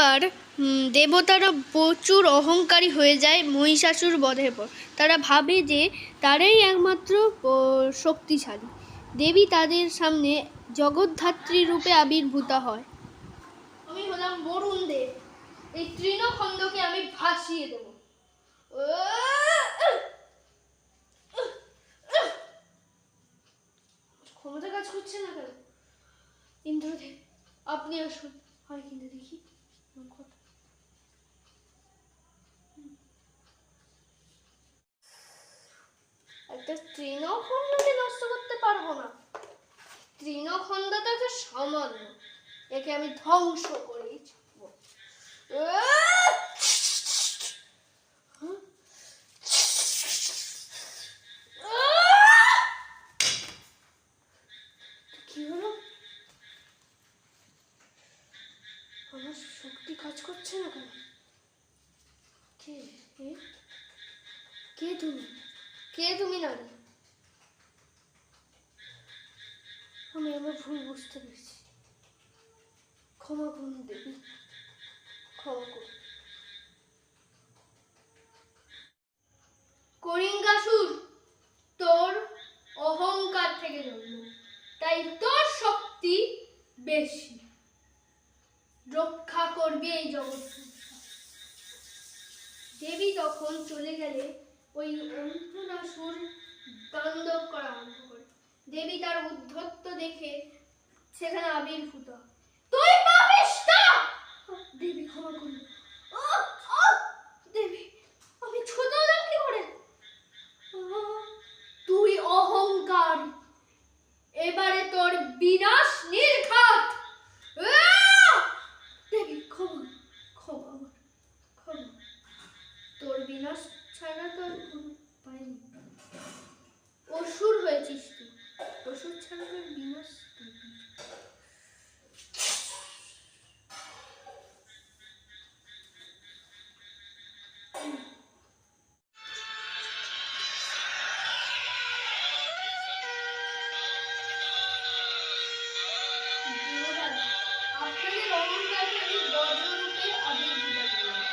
একবার দেবতারা প্রচুর অহংকারী হয়ে যায় মহিষাসুর বধের পর। তারা ভাবে যে তারাই একমাত্র শক্তিশালী। দেবী তাদের সামনে জগদ্ধাত্রী রূপে আবির্ভূত হয়। আমি হলাম বরুণ দেব, এই তৃণখণ্ডকে আমি ভাসিয়ে দেব। ক্ষমতা কাজ করছে না কেন? ইন্দ্রদেব, আপনি আসুন। হয় কিন্তু দেখি একটা তৃণখণ্ডকে নষ্ট করতে পারবো না। তৃণখণ্ডটা তো সামান্য, একে আমি ধ্বংস করেই ছাড়বো। কি হলো? আমার শক্তি কাজ করছে না কেন? কে তুমি? কে তুমি নারী? আমি আমার ভুল বুঝতে পেরেছি। ক্ষমা করুন দেবী, ক্ষমা করুন। কলিঙ্গাসুর তোর অহংকার থেকে জন্ম, তাই তোর শক্তি বেশি। রক্ষা করবে এই জগৎ। দেবী তখন চলে গেলে ওই অন্তরাসুর তাণ্ডব করা আরম্ভ করে। দেবী তার উদ্ধত্ত দেখে সেখানে আবির্ভূত। তুই পাপিষ্ঠ! দেবী ক্ষমা করুন। দেবী, আমি ছোট হলাম কি করে? তুই অহংকার, এবারে তোর বিনাশ নির্ঘাত। দেবী ক্ষমা, ক্ষমা, ক্ষমা। তোর বিনাশ ছাড়া তো আর কোনো উপায় নেই। অসুর হয়েছিস তুই, অসুর ছাড়া তোর বিনাশ। আপনাদের অহংকারকে আমি বজ্ররূপে আবির্ভূত করলাম।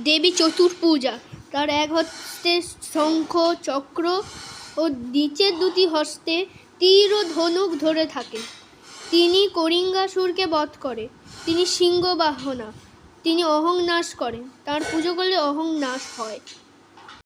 দেবী চতুর্ভুজা, তার এক হস্তে শঙ্খ চক্র ও নিচের দুটি হস্তে তীর ও ধনুক ধরে থাকে। তিনি কলিঙ্গাসুরকে বধ করে। তিনি সিংহবাহনা, তিনি অহং নাশ করেন। তার পুজো করলে অহং নাশ হয়।